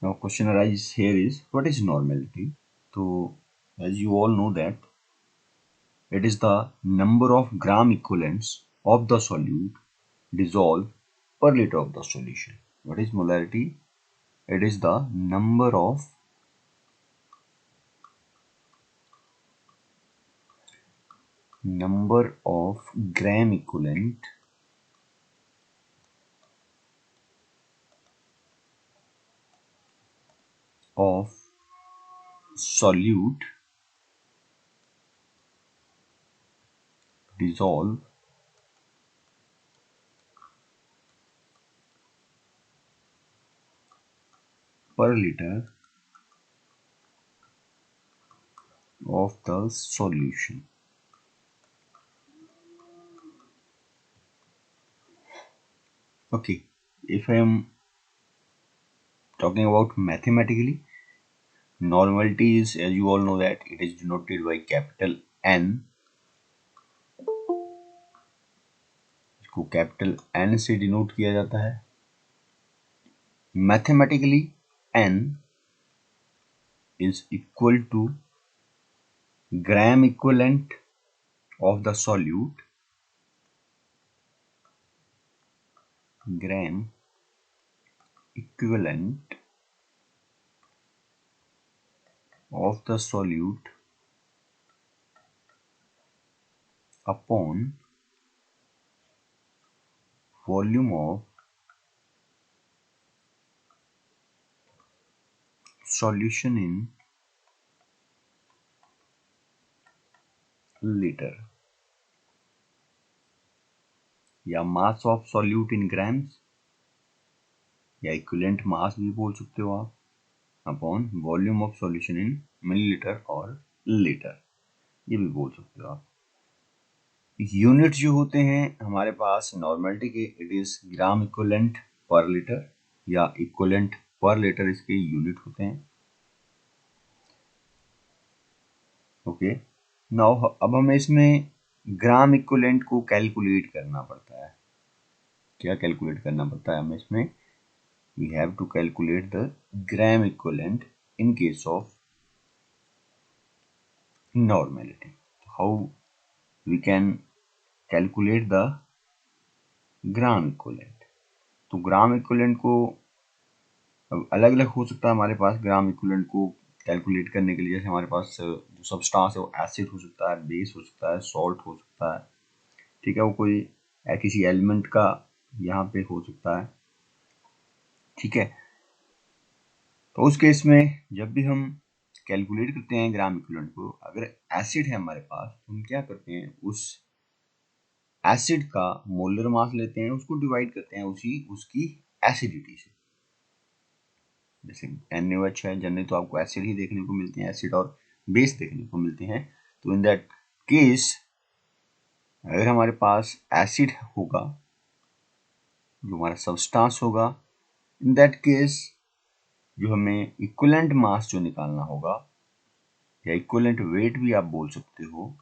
Now question arises here is, what is normality? So as you all know that it is the number of gram equivalents of the solute dissolved per liter of the solution. What is molarity? It is the number of gram equivalent of solute dissolved per liter of the solution. Okay, if I am talking about mathematically, normality is, as you all know that it is denoted by capital N. इसको capital N से denote किया जाता है. Mathematically N is equal to gram equivalent of the solute, gram equivalent of the solute upon volume of solution in liter, या mass of solute in grams, या equivalent mass भी बोल सकते हो आप, upon volume of solution in millilitre और litre, ये भी बोल सकते हो आप. यूनिट जो होते हैं हमारे पास नॉर्मलिटी के, इट इज ग्राम इक्विवेलेंट पर लीटर या इक्विवेलेंट पर लीटर, इसके यूनिट होते हैं. ओके, नाउ अब हमें इसमें ग्राम इक्विवेलेंट को कैलकुलेट करना पड़ता है. क्या कैलकुलेट करना पड़ता है हमें इसमें? we have to calculate the gram equivalent in case of normality. How we can calculate the gram equivalent? तो ग्राम इक्विवेलेंट को अलग अलग हो सकता है हमारे पास. ग्राम इक्विवेलेंट को कैलकुलेट करने के लिए जैसे हमारे पास जो सब्सटेंस है वो एसिड हो सकता है, बेस हो सकता है, सॉल्ट हो सकता है, ठीक है, वो कोई किसी एलिमेंट का यहाँ पे हो सकता है, ठीक है. तो उस केस में जब भी हम कैलकुलेट करते हैं ग्राम इक्विवेलेंट को, अगर एसिड है हमारे पास तो हम क्या करते हैं, उस एसिड का मोलर मास लेते हैं, उसको डिवाइड करते हैं उसकी एसिडिटी से. जैसे NaOH है, जनरली तो आपको एसिड ही देखने को मिलते हैं, एसिड और बेस देखने को मिलते हैं. तो इन दैट केस अगर हमारे पास एसिड होगा, जो हमारा सब्सटेंस होगा, इन दैट केस जो हमें इक्विवेलेंट मास जो निकालना होगा, या इक्विवेलेंट वेट भी आप बोल सकते हो,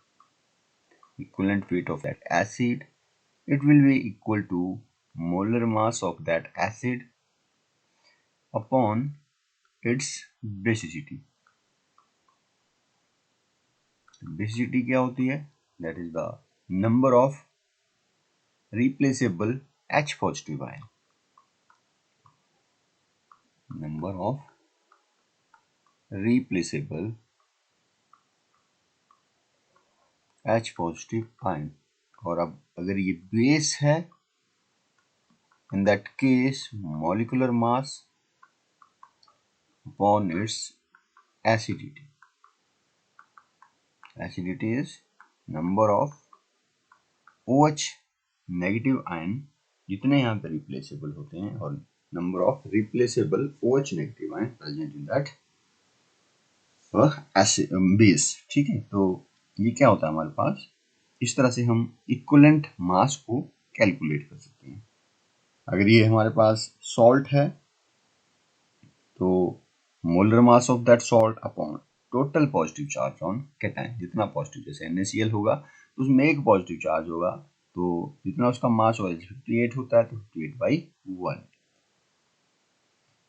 equivalent weight of that acid, it will be equal to molar mass of that acid upon its basicity. Basicity क्या होती है? That is the number of replaceable H positive ion. Number of replaceable H positive ion. और अब अगर ये base है, in that case molecular mass upon its acidity. Acidity is number of OH negative ion जितने यहाँ पे replaceable होते हैं, और number of replaceable OH negative ion present in that base, ठीक है. तो ये क्या होता है हमारे पास, इस तरह से हम इक्विवेलेंट मास को कैलकुलेट कर सकते हैं. अगर ये हमारे पास सॉल्ट है तो molar mass of that salt upon total positive charge on cation, जितना पॉजिटिव, जैसे NaCl होगा तो उसमें एक पॉजिटिव चार्ज होगा, तो जितना उसका मास होगा 58 होता है, तो 58/1.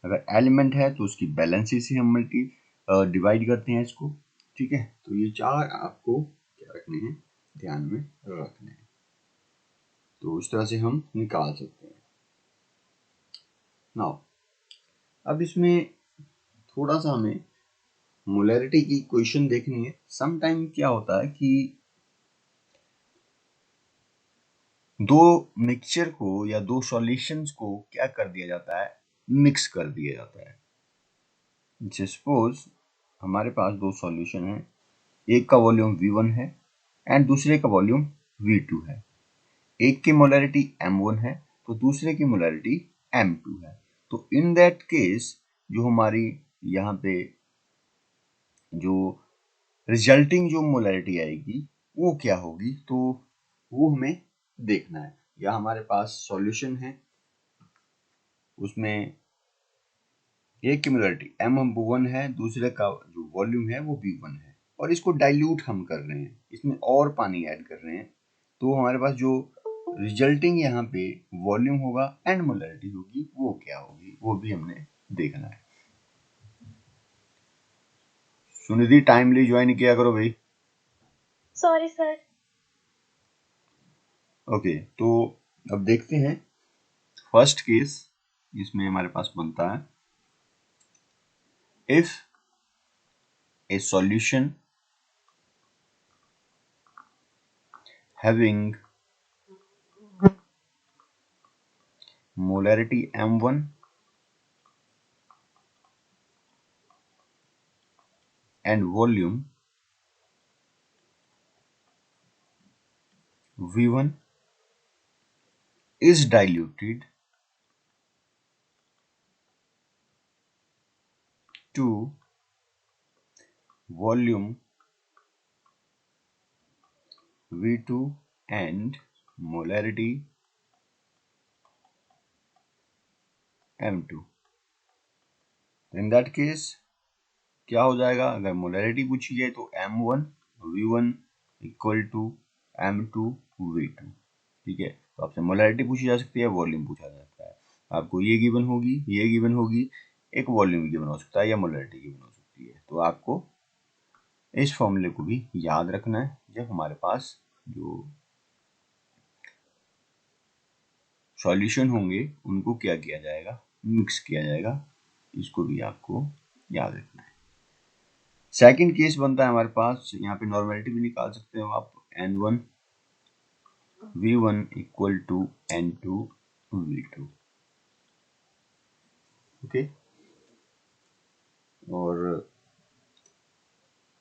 अगर एलिमेंट है तो उसकी बैलेंसी से हम डिवाइड करते हैं इसको, ठीक है। तो ये 4 आपको क्या रखने हैं, ध्यान में रखने हैं। तो इस तरह से हम निकाल सकते हैं। नाउ अब इसमें थोड़ा सा हमें मोलैरिटी की क्वेश्चन देखनी है। सम टाइम क्या होता है कि दो मिक्सचर को या दो सॉल्यूशंस को क्या कर दिया जाता है, मिक्स कर दिया जाता है। सपोज हमारे पास दो सॉल्यूशन है, एक का वॉल्यूम V1 है एंड दूसरे का वॉल्यूम V2 है। एक की मोलैरिटी M1 है तो दूसरे की मोलैरिटी M2 है। तो इन दैट केस जो हमारी यहाँ पे जो रिजल्टिंग जो मोलैरिटी आएगी वो क्या होगी, तो वो हमें देखना है। या हमारे पास सॉल्यूशन है, उसमें एक की मोलैरिटी M1 है, दूसरे का जो वॉल्यूम है वो V1 है, और इसको डाइल्यूट हम कर रहे हैं, इसमें और पानी ऐड कर रहे हैं। तो हमारे पास जो रिजल्टिंग यहाँ पे वॉल्यूम होगा एंड मोलैरिटी होगी वो क्या होगी, वो भी हमने देखना है। सुनिधि टाइमली ज्वाइन किया करो भाई। Sorry sir. ओके, तो अब देखते हैं फर्स्ट केस। इसमें हमारे पास बनता है, if A solution having molarity M1 and volume V1 is diluted to volume V2 and molarity M2। In that case क्या हो जाएगा, अगर मोलैरिटी पूछी जाए तो M1 V1 equal to M2 V2, ठीक है। तो आपसे मोलैरिटी पूछी जा सकती है, वॉल्यूम पूछा जा सकता है। आपको ये गिवन होगी, ये गिवन होगी, एक वॉल्यूम गिवन हो सकता है या मोलैरिटी गिवन हो सकती है। तो आपको इस फॉर्मूले को भी याद रखना है जब हमारे पास जो सॉल्यूशन होंगे उनको क्या किया जाएगा, मिक्स किया जाएगा। इसको भी आपको याद रखना है। सेकंड केस बनता है हमारे पास, यहाँ पे नॉर्मेलिटी भी निकाल सकते हो आप, N1 V1 equal to N2 V2, okay. और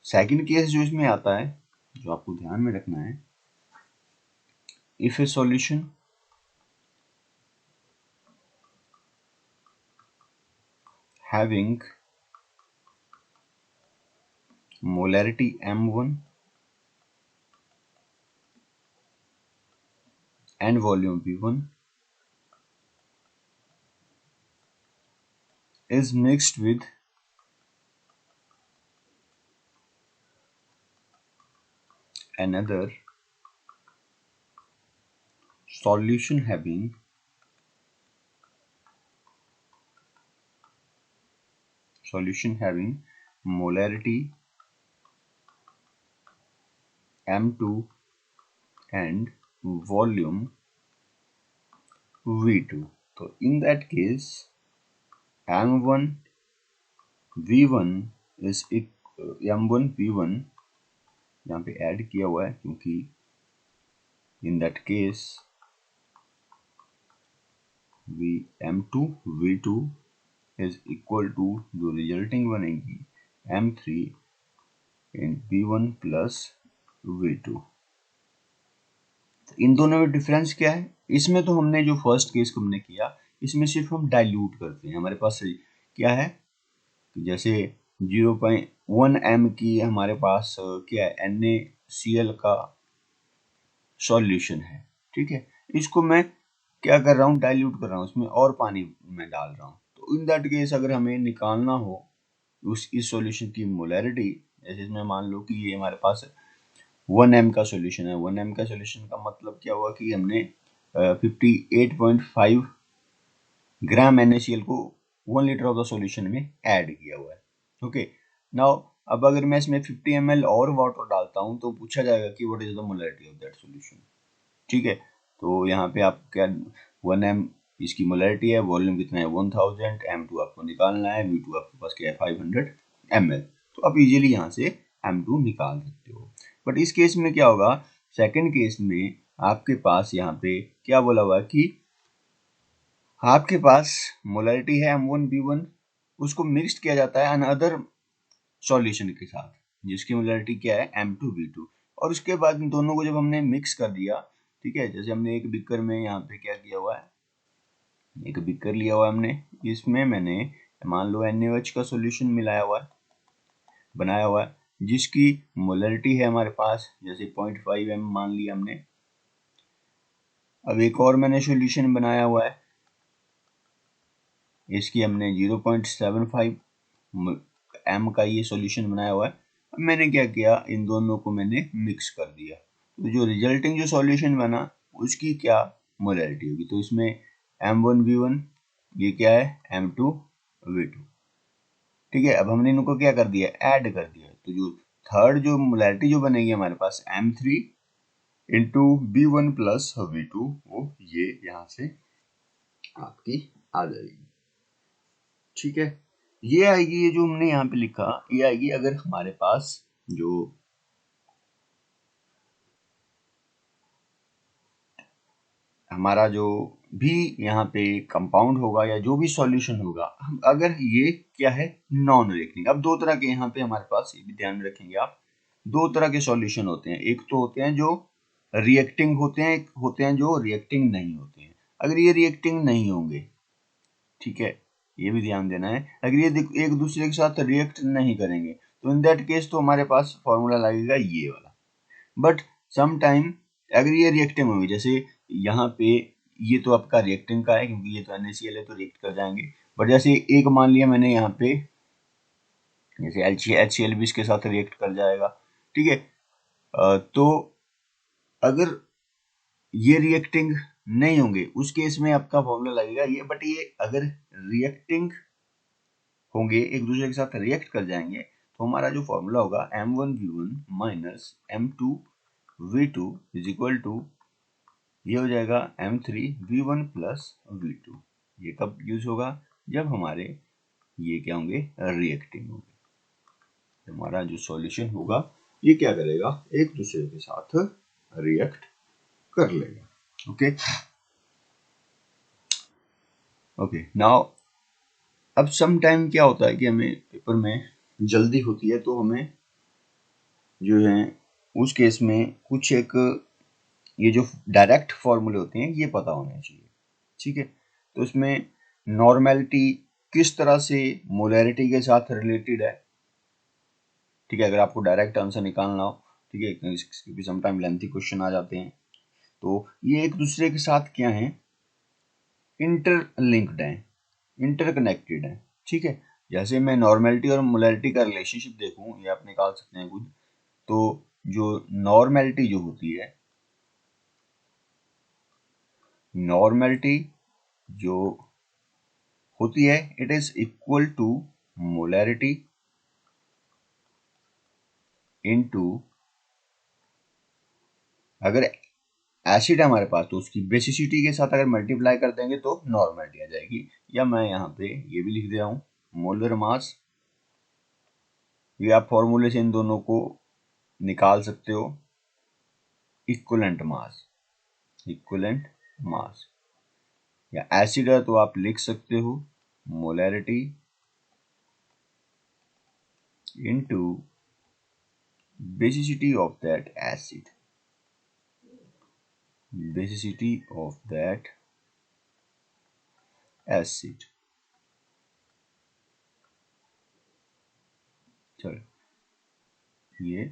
सेकंड केस जो इसमें आता है, जो आपको ध्यान में रखना है, if A solution having molarity M1 and volume V1 is mixed with another solution having molarity M2 and volume V2, तो in that case M1 V1 is M1 V1 यहाँ पे ऐड किया हुआ है क्योंकि in that case M2 V2 is equal to जो resulting बनेगी M3 इन V1 plus V2। इन दोनों में डिफरेंस क्या है, इसमें तो हमने जो फर्स्ट केस हमने किया, इसमें सिर्फ हम डाइल्यूट करते हैं। हमारे पास क्या है, जैसे 0.1 m की हमारे पास क्या है, NaCl का सॉल्यूशन है, ठीक है। इसको मैं क्या कर रहा हूँ, डाइल्यूट कर रहा हूँ, इसमें और पानी में डाल रहा हूँ। तो इन दैट केस अगर हमें निकालना हो इस सॉल्यूशन की मोलैरिटी, जैसे इसमें मान लो कि ये हमारे पास 1 m का सॉल्यूशन है। 1 m का सॉल्यूशन का मतलब क्या हुआ कि हमने 58.5 ग्राम NaCl को 1 लीटर ऑफ द सॉल्यूशन में ऐड किया हुआ है। ओके, नाउ अब अगर मैं इसमें 50 ml और वाटर डालता हूँ तो पूछा जाएगा कि what is the molarity of that solution. ठीक है, तो यहाँ पे आप क्या 1 m इसकी मोलैरिटी है, वॉल्यूम कितना है 1000, m2 आपको निकालना है, v2 आपके पास क्या है 500 ml। तो आप इजीली यहाँ से m2 निकाल सकते हो। बट इस केस में क्या होगा, सेकंड केस में आपके पास यहाँ पे क्या बोला हुआ है कि आपके पास मोलैरिटी है m1b1, उसको मिक्स किया जाता है अनदर सॉल्यूशन के साथ जिसकी मोलैरिटी क्या है m2b2, और उसके बाद इन दोनों को जब हमने मिक्स कर दिया, ठीक है, जैसे हमने एक बिकर में यहाँ पे क्या किया हुआ है, एक बिकर लिया हुआ है हमने, इसमें मैंने मान लो NaOH का सॉल्यूशन मिलाया हुआ है, बनाया हुआ है, जिसकी मोलैरिटी है हमारे पास जैसे 0.5 m मान लिया हमने। अब एक और मैंने सॉल्यूशन बनाया हुआ है, इसकी हमने 0.75 m का ये सॉल्यूशन बनाया हुआ है। अब मैंने क्या किया, इन दोनों को मैंने मिक्स कर दिया, तो जो रिजल्टिंग जो सॉल्यूशन बना उसकी क्या मोलैरिटी होगी, तो इसमें m1v1 ये क्या है m2v2। ठीक है, अब हमने इनको क्या कर दिया, ऐड कर दिया, तो जो थर्ड जो मोलैरिटी जो बनेगी हमारे पास m3 into b1 plus v2, वो ये यहाँ से आपकी आ जाएगी। ठीक है, ये आएगी, ये जो हमने यहाँ पे लिखा ये आएगी अगर हमारे पास जो हमारा जो भी यहाँ पे कंपाउंड होगा या जो भी सॉल्यूशन होगा, अगर ये क्या है नॉन रिएक्टिंग। अब दो तरह के यहाँ पे हमारे पास, ये भी ध्यान में रखेंगे आप, दो तरह के सॉल्यूशन होते हैं, एक तो होते हैं जो रिएक्टिंग होते हैं, एक होते हैं जो रिएक्टिंग नहीं होते हैं। अगर ये रिएक्टिंग नहीं होंगे, ठीक है, ये भी ध्यान देना है, अगर ये एक दूसरे के साथ रिएक्ट नहीं करेंगे तो इन दैट केस तो हमारे पास फॉर्मूला लगेगा ये वाला। बट सम टाइम अगर ये रिएक्टिंग होगी, जैसे यहाँ पे ये तो आपका रिएक्टिंग का है क्योंकि ये तो NaCl है तो रिएक्ट कर जाएंगे, बट जैसे एक मान लिया मैंने यहाँ पे जैसे HCl भी इसके साथ रिएक्ट कर जाएगा। ठीक है, तो अगर ये रिएक्टिंग नहीं होंगे उस केस में आपका फॉर्मूला लगेगा ये, बट ये अगर रिएक्टिंग होंगे, एक दूसरे के साथ रिएक्ट कर जाएंगे, तो हमारा जो फॉर्मूला होगा m1v1 minus m2v2 is equal to, ये हो जाएगा m3v1 प्लस v2। ये कब यूज होगा, जब हमारे ये क्या होंगे रिएक्टिंग होंगे, हमारा जो सॉल्यूशन होगा ये क्या करेगा, एक दूसरे के साथ रिएक्ट कर लेगा। ओके ओके, नाउ अब सम टाइम क्या होता है कि हमें पेपर में जल्दी होती है, तो हमें जो है उस केस में कुछ एक ये जो डायरेक्ट फॉर्मूले होते हैं ये पता होने चाहिए। ठीक है, तो इसमें नॉर्मेलिटी किस तरह से मोलैरिटी के साथ रिलेटेड है। ठीक है, अगर आपको डायरेक्ट आंसर निकालना हो, ठीक है, क्योंकि समटाइम लेंथी क्वेश्चन आ जाते हैं, तो ये एक दूसरे के साथ क्या है, इंटरलिंक्ड है, इंटरकनेक्टेड है। ठीक है, जैसे मैं नॉर्मेलिटी और मोलैरिटी का रिलेशनशिप देखूं, ये आप निकाल सकते हैं खुद, तो जो नॉर्मेलिटी जो होती है, नॉर्मेलिटी जो होती है it is equal to molarity into, अगर एसिड है हमारे पास तो उसकी बेसिसिटी के साथ अगर मल्टीप्लाई कर देंगे तो नॉर्मेलिटी आ जाएगी। या मैं यहाँ पे ये भी लिख दे रहा हूँ मोलर मास, ये आप फॉर्मूले से इन दोनों को निकाल सकते हो, इक्विवेलेंट मास, इक्विवेलेंट मास, या एसिड है तो आप लिख सकते हो molarity into basicity of that acid, basicity of that acid। चलो ये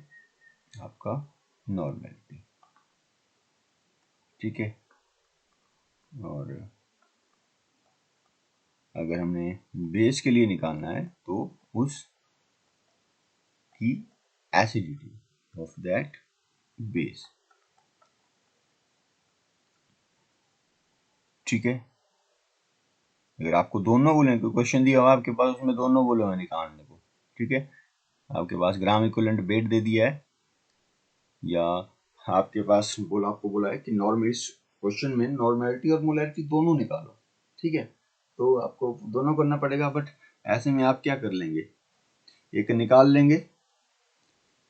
आपका नॉर्मेलिटी, ठीक है, और अगर हमने बेस के लिए निकालना है तो उस की एसिडिटी ऑफ दैट बेस। ठीक है, अगर आपको दोनों बोले, कोई क्वेश्चन दिया हुआ आपके पास, उसमें दोनों बोले हुए निकालने को, ठीक है, आपके पास ग्राम इक्विवेलेंट वेट दे दिया है, या आपके पास आपको बोला है कि नॉर्मल, इस क्वेश्चन में नॉर्मेलिटी और मोलैरिटी दोनों निकालो, ठीक है, तो आपको दोनों करना पड़ेगा। बट ऐसे में आप क्या कर लेंगे, एक निकाल लेंगे,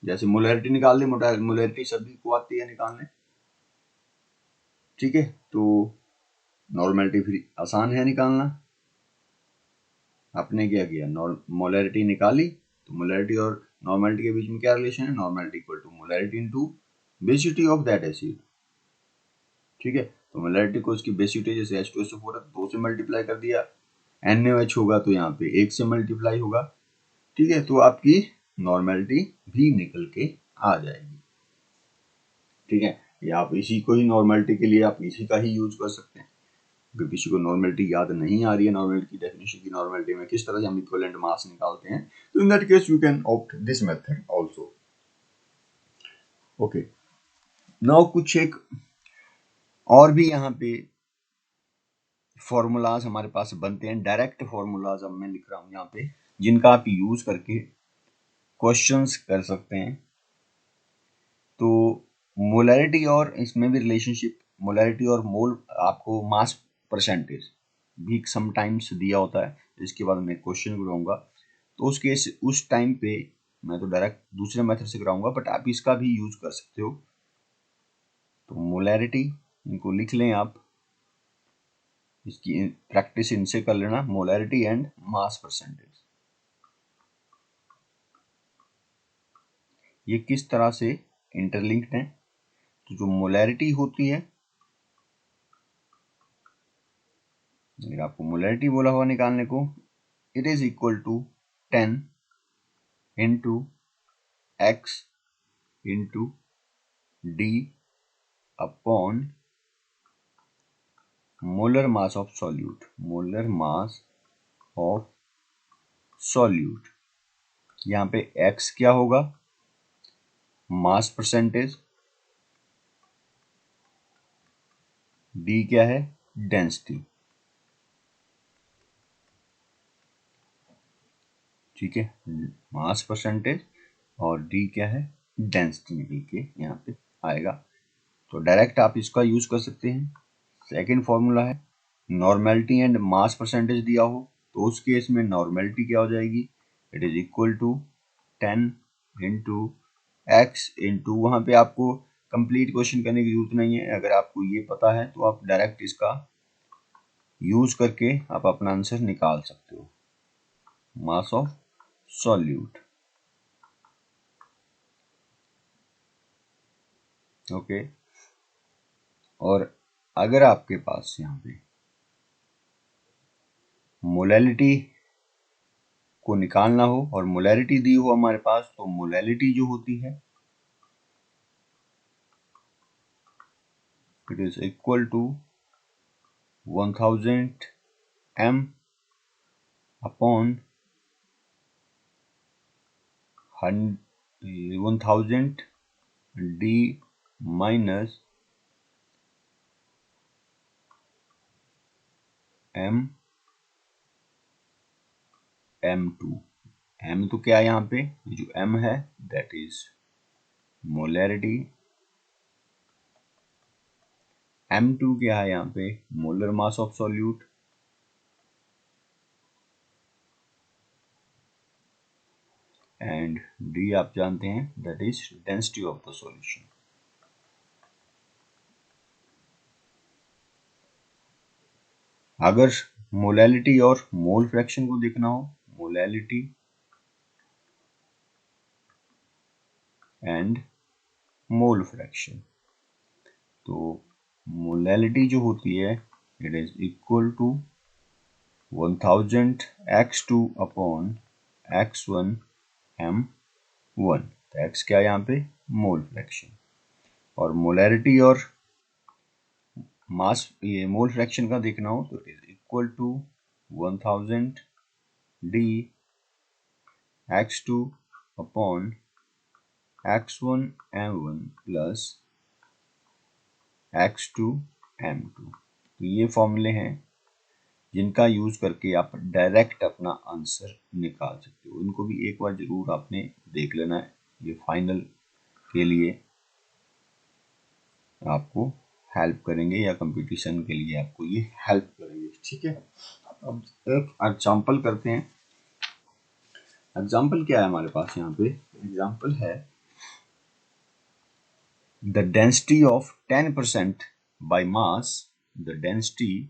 जैसे मोलैरिटी निकाल ले, मोलैरिटी सभी को आती है निकालने, ठीक है, तो नॉर्मेलिटी फिर आसान है निकालना। आपने क्या किया, मोलैरिटी निकाली, तो मोलैरिटी और नॉर्मेलिटी के बीच में क्या रिलेशन है, normality equal to molarity into basicity of that acid, ठीक है, तो मोलैरिटी को उसकी बेसिसिटी, जैसे H2SO4 है, 2 से मल्टीप्लाई कर दिया, NaOH होगा तो यहाँ पे 1 से मल्टीप्लाई होगा, ठीक है, तो आपकी नॉर्मेलिटी भी निकल के आ जाएगी, ठीक है। या आप इसी को ही नॉर्मेलिटी के लिए आप इसी का ही यूज कर सकते हैं। अगर किसी को नॉर्मेलिटी याद नहीं आ रही है, नॉर्मेलिटी की डेफिनेशन की, नॉर्मेलिटी में किस तरह से हम इक्विवेलेंट मास निकालते हैं, तो in that case you can opt this method also. Okay, now कुछ एक और भी यहाँ पे फॉर्मूलाज हमारे पास बनते हैं, डायरेक्ट फॉर्मूलाज अब मैं लिख रहा हूँ यहाँ पे, जिनका आप यूज करके क्वेश्चंस कर सकते हैं। तो मोलैरिटी और इसमें भी रिलेशनशिप, मोलैरिटी और मोल, आपको मास परसेंटेज भी समटाइम्स दिया होता है, इसके बाद मैं क्वेश्चन कराऊंगा, तो उस केस उस टाइम पे मैं तो डायरेक्ट दूसरे मेथड से कराऊंगा, बट आप इसका भी यूज कर सकते हो। तो मोलैरिटी, इनको लिख लें आप, इसकी प्रैक्टिस इनसे कर लेना, मोलैरिटी एंड मास परसेंटेज, ये किस तरह से इंटरलिंक्ड है। तो जो मोलैरिटी होती है, अगर आपको मोलैरिटी बोला हुआ निकालने को, it is equal to 10 into x into d upon molar mass of solute, molar mass of solute. यहाँ पे x क्या होगा, मास परसेंटेज, d क्या है, डेंसिटी, ठीक है, मास परसेंटेज और d क्या है, डेंसिटी निकल के यहाँ पे आएगा। तो डायरेक्ट आप इसका यूज कर सकते हैं। सेकेंड फॉर्मूला है, नॉर्मेलिटी एंड मास परसेंटेज दिया हो, तो उस केस में नॉर्मेलिटी क्या हो जाएगी, it is equal to 10 into x into, वहाँ पे आपको कंप्लीट क्वेश्चन करने की जरूरत नहीं है, अगर आपको ये पता है तो आप डायरेक्ट इसका यूज करके आप अपना आंसर निकाल सकते हो, मास ऑफ सॉल्यूट। ओके, और अगर आपके पास यहाँ पे मोलैलिटी को निकालना हो और मोलैरिटी दी हो हमारे पास, तो मोलैलिटी जो होती है, it is equal to 1000 m upon 1000 d minus m m2। m तो क्या है यहाँ पे, जो m है दैट इज मोलैरिटी, m2 क्या है यहाँ पे, molar mass of solute, and d आप जानते हैं that is density of the solution. अगर मोलैलिटी और मोल फ्रैक्शन को देखना हो, मोलैलिटी एंड मोल फ्रैक्शन, तो मोलैलिटी जो होती है, it is equal to 1000 x2 upon x1 m1। तो x क्या है यहाँ पे, मोल फ्रैक्शन, और मोलैरिटी और मास, ये मोल फ्रैक्शन का देखना हो तो it is equal to 1000 d x2 upon x1 m1 plus x2 m2। तो ये फॉर्मूले हैं जिनका यूज करके आप डायरेक्ट अपना आंसर निकाल सकते हो। इनको भी एक बार जरूर आपने देख लेना है, ये फाइनल के लिए आपको हेल्प करेंगे या कंपटीशन के लिए आपको ये हेल्प करेंगे। ठीक है, अब एक एग्जांपल करते हैं। एग्जांपल क्या है हमारे पास यहाँ पे? एग्जांपल है the density of 10% by mass, the density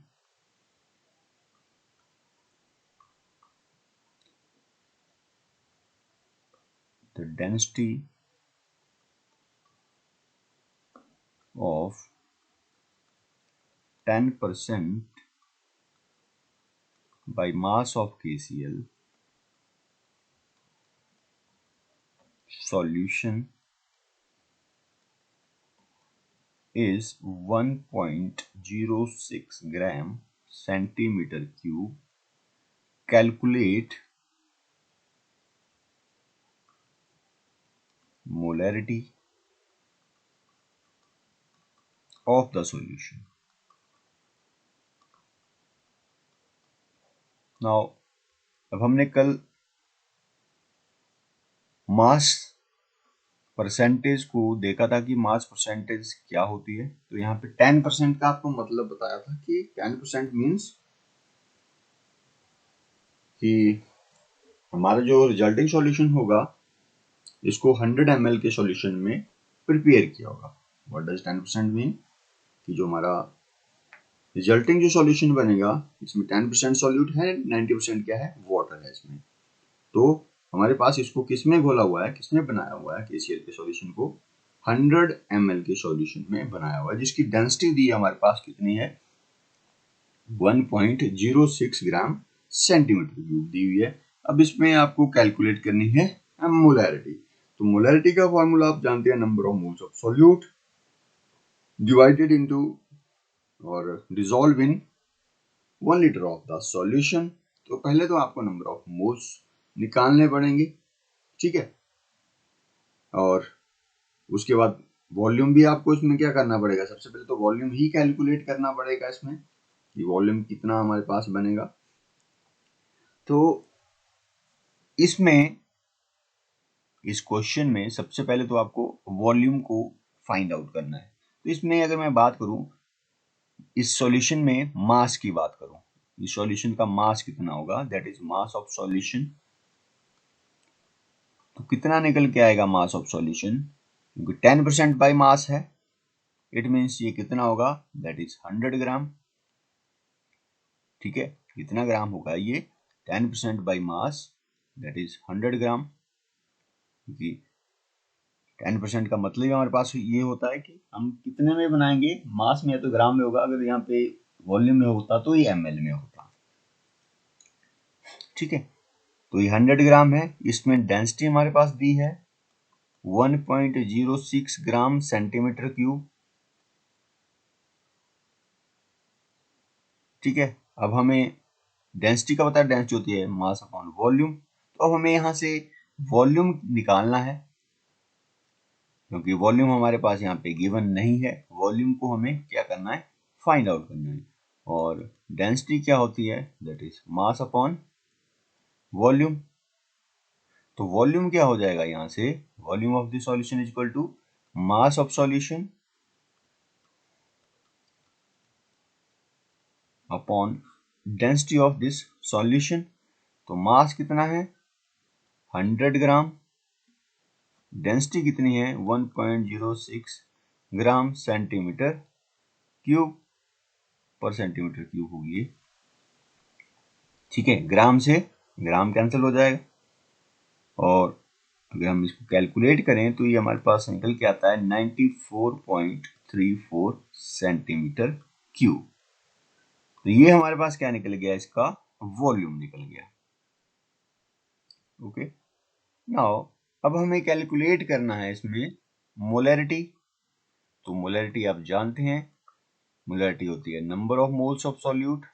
of 10% by mass of KCl solution is 1.06 gram centimeter cube. Calculate molarity of the solution. Now, अब हमने कल मास परसेंटेज को देखा था कि मास परसेंटेज क्या होती है। तो यहाँ पे 10% का आपको मतलब बताया था कि 10% मीन्स कि हमारा जो रिजल्टिंग सॉल्यूशन होगा इसको 100 ml के सॉल्यूशन में प्रिपेयर किया होगा। What does 10% mean? कि जो हमारा रिजल्टिंग जो सॉल्यूशन बनेगा इसमें 10% सॉल्यूट है, 90% क्या है? वाटर है इसमें। तो हमारे पास इसको किसमें घोला हुआ है, किसमें बनाया हुआ है? KCl के सॉल्यूशन को 100 ml के सॉल्यूशन में बनाया हुआ है, जिसकी डेंसिटी दी हमारे पास कितनी है? 1.06 ग्राम सेंटीमीटर क्यूब दी हुई है। अब इसमें आपको कैलकुलेट करनी है मोलैरिटी। तो मोलैरिटी का फॉर्मूला आप जानते हैं, number of moles of solute divided into और dissolve in 1 litre of the solution. तो पहले तो आपको नंबर ऑफ मोल्स निकालने पड़ेंगे, ठीक है, और उसके बाद वॉल्यूम भी आपको इसमें क्या करना पड़ेगा? सबसे पहले तो वॉल्यूम ही कैलकुलेट करना पड़ेगा इसमें कि वॉल्यूम कितना हमारे पास बनेगा। तो इसमें इस क्वेश्चन में सबसे पहले तो आपको वॉल्यूम को फाइंड आउट करना है। तो इसमें अगर मैं बात करूं, इस सॉल्यूशन में मास की बात करूं, इस सॉल्यूशन का मास कितना होगा? That is mass of solution. तो कितना निकल के आएगा मास ऑफ सॉल्यूशन? क्योंकि 10% बाय मास है, इट मीन्स ये कितना होगा? दैट इज 100 ग्राम। ठीक है, कितना ग्राम होगा ये? 10% बाय मास दैट इज 100 ग्राम। क्योंकि 10% का मतलब ही हमारे पास ये होता है कि हम कितने में बनाएंगे? मास में या तो ग्राम में होगा, अगर यहाँ पे वॉल्यूम में होता तो ये ml में होता। ठीक है, तो ये 100 ग्राम है, इसमें डेंसिटी हमारे पास दी है 1.06 ग्राम सेंटीमीटर क्यूब। ठीक है, अब हमें डेंसिटी का पता है, डेंसिटी होती है मास अपॉन वॉल्यूम। तो अब हमें यहाँ से वॉल्यूम निकालना है, क्योंकि वॉल्यूम हमारे पास यहाँ पे गिवन नहीं है। वॉल्यूम को हमें क्या करना है? फाइंड आउट करना है। और डेंसिटी क्या होती है? That is mass upon volume. तो वॉल्यूम क्या हो जाएगा यहाँ से? Volume of the solution is equal to mass of solution upon density of this solution. तो मास कितना है? 100 ग्राम। डेंसिटी कितनी है? 1.06 ग्राम सेंटीमीटर क्यूब पर सेंटीमीटर क्यूब होगी। ठीक है, ग्राम से ग्राम कैंसिल हो जाएगा, और अगर हम इसको कैलकुलेट करें तो ये हमारे पास निकल के आता है 94.34 सेंटीमीटर क्यूब। तो ये हमारे पास क्या निकल गया? इसका वॉल्यूम निकल गया। ओके, नाउ अब हमें कैलकुलेट करना है इसमें मोलैरिटी। तो मोलैरिटी आप जानते हैं, मोलैरिटी होती है number of moles of solute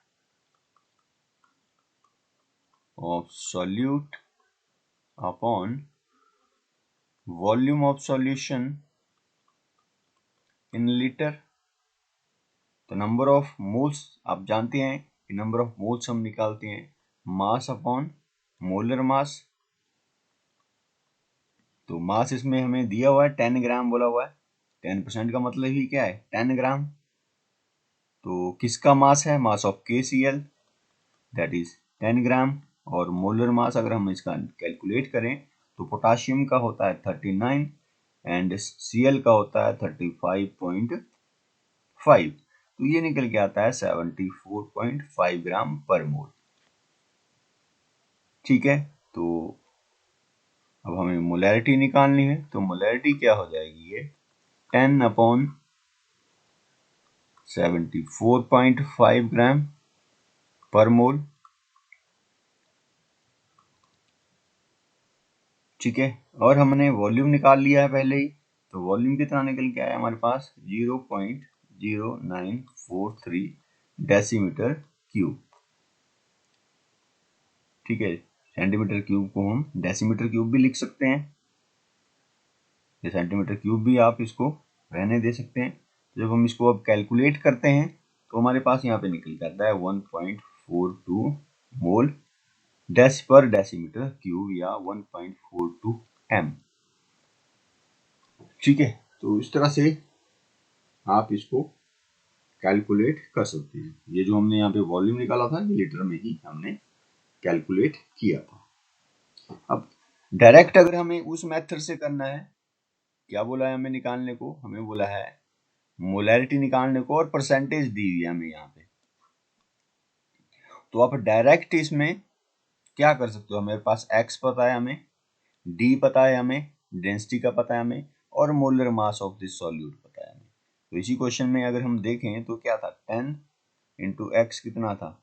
upon volume of solution in litre. तो नंबर ऑफ मोल्स आप जानते हैं नंबर ऑफ मोल्स हम निकालते हैं मास अपॉन मोलर मास। तो मास इसमें हमें दिया हुआ है 10 ग्राम बोला हुआ है, 10% का मतलब ही क्या है 10 ग्राम। तो किसका मास है, mass of KCl that is 10 ग्राम। और मोलर मास अगर हम इसका कैलकुलेट करें तो पोटाशियम का होता है 39 एंड Cl का होता है 35.5। तो ये निकल के आता है 74.5 ग्राम पर मोल। ठीक है, तो अब हमें मोलैरिटी निकालनी है। तो मोलैरिटी क्या हो जाएगी, ये 10 अपॉन 74.5 ग्राम पर मोल। ठीक है, और हमने वॉल्यूम निकाल लिया है पहले ही। तो वॉल्यूम कितना निकल के आया हमारे पास 0.0943 डेसीमीटर क्यूब। ठीक है, सेंटीमीटर क्यूब को हम डेसीमीटर क्यूब भी लिख सकते हैं, ये सेंटीमीटर क्यूब भी आप इसको रहने दे सकते हैं। जब हम इसको अब कैलकुलेट करते हैं तो हमारे पास यहाँ पे निकल जाता है 1.42 मोल डेस पर डेसीमीटर क्यूब या 1.42 m। ठीक है, तो इस तरह से आप इसको कैलकुलेट कर सकते हैं। ये जो हमने यहाँ पे वॉल्यूम निकाला था ये लीटर में ही हमने कैलकुलेट किया था। अब डायरेक्ट अगर हमें उस मेथड से करना है, क्या बोला है हमें निकालने को, हमें बोला है मोलैरिटी निकालने को और परसेंटेज दी हुई है हमें यहाँ पे। तो आप डायरेक्ट इसमें क्या कर सकते हो, हमारे पास x पता है, हमें d पता है, हमें डेंसिटी का पता है हमें, और molar mass of this solute पता है हमें। तो इसी क्वेश्चन में अगर हम देखें तो क्या था 10 इंटू एक्स कितना था,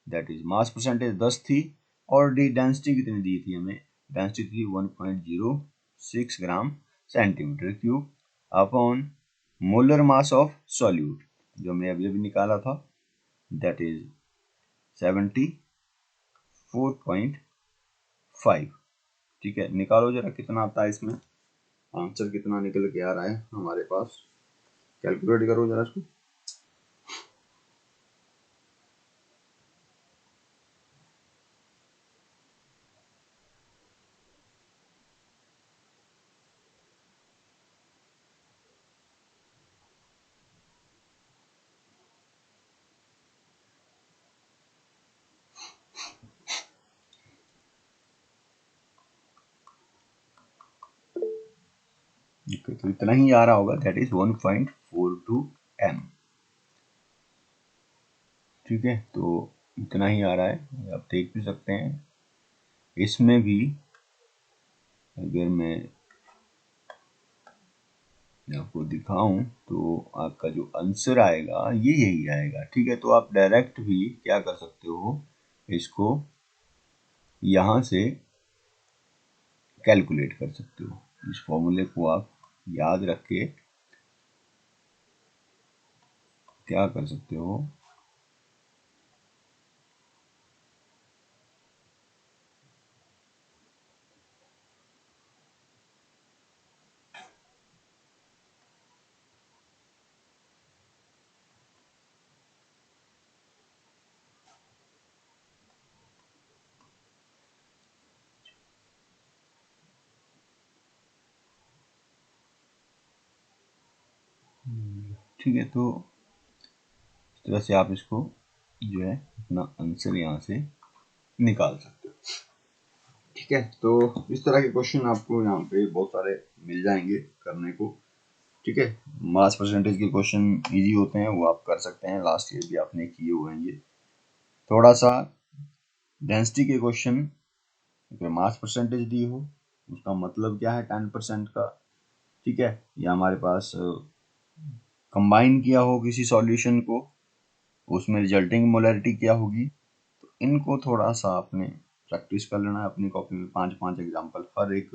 दैट इज मास परसेंटेज 10 थी, और डी डेंसिटी कितनी दी थी हमें, डेंसिटी थी 1.06 gram centimetre cube upon molar mass of solute जो हमने अभी अभी निकाला था दैट इज 74.5। ठीक है, निकालो जरा कितना आता है इसमें, आंसर कितना निकल के आ रहा है हमारे पास, कैलकुलेट करो जरा इसको। तो इतना ही आ रहा होगा दैट इज 1.42 m। ठीक है, तो इतना ही आ रहा है, आप देख भी सकते हैं। इसमें भी अगर मैं आपको दिखाऊं तो आपका जो आंसर आएगा ये यही आएगा। ठीक है, तो आप डायरेक्ट भी क्या कर सकते हो, इसको यहाँ से कैलकुलेट कर सकते हो। इस फॉर्मूले को आप याद रख के क्या कर सकते हो, ठीक है। तो इस तरह से आप इसको जो है अपना आंसर यहाँ से निकाल सकते हो। ठीक है, तो इस तरह के क्वेश्चन आपको यहाँ पे बहुत सारे मिल जाएंगे करने को। ठीक है, मास परसेंटेज के क्वेश्चन इजी होते हैं, वो आप कर सकते हैं, लास्ट ईयर भी आपने किए हुए हैं ये। थोड़ा सा डेंसिटी के क्वेश्चन, अगर मास परसेंटेज दी हो उसका मतलब क्या है 10% का, ठीक है, या हमारे पास कंबाइन किया हो किसी सॉल्यूशन को, उसमें रिजल्टिंग मोलैरिटी क्या होगी, तो इनको थोड़ा सा आपने प्रैक्टिस कर लेना है अपनी कॉपी में, 5-5 एग्जाम्पल हर एक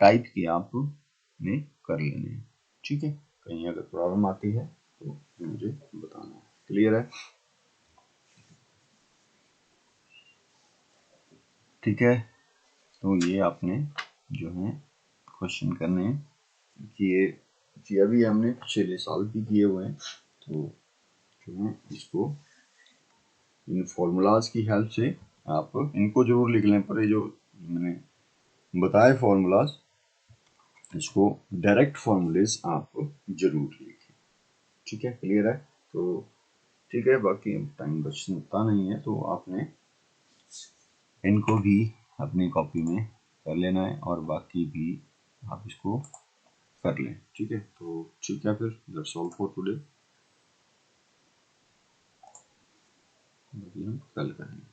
टाइप की आपने कर लेने हैं। ठीक है, कहीं अगर प्रॉब्लम आती है तो मुझे बताना है। क्लियर है? ठीक है, तो ये आपने जो है क्वेश्चन करने हैं, किए भी हमने पिछले साल भी किए हुए हैं, तो जो है इसको इन फॉर्मूलाज की हेल्प से आप इनको जरूर लिख लें, पर ये जो मैंने बताए फॉर्मूलाज, इसको डायरेक्ट फॉर्मूलेज आप जरूर लिखें। ठीक है, क्लियर है? तो ठीक है, बाकी टाइम बचता नहीं है, तो आपने इनको भी अपनी कॉपी में कर लेना है और बाकी भी आप इसको कर लें। ठीक है, तो ठीक है, फिर दैट्स ऑल फॉर टुडे। हम कल करेंगे।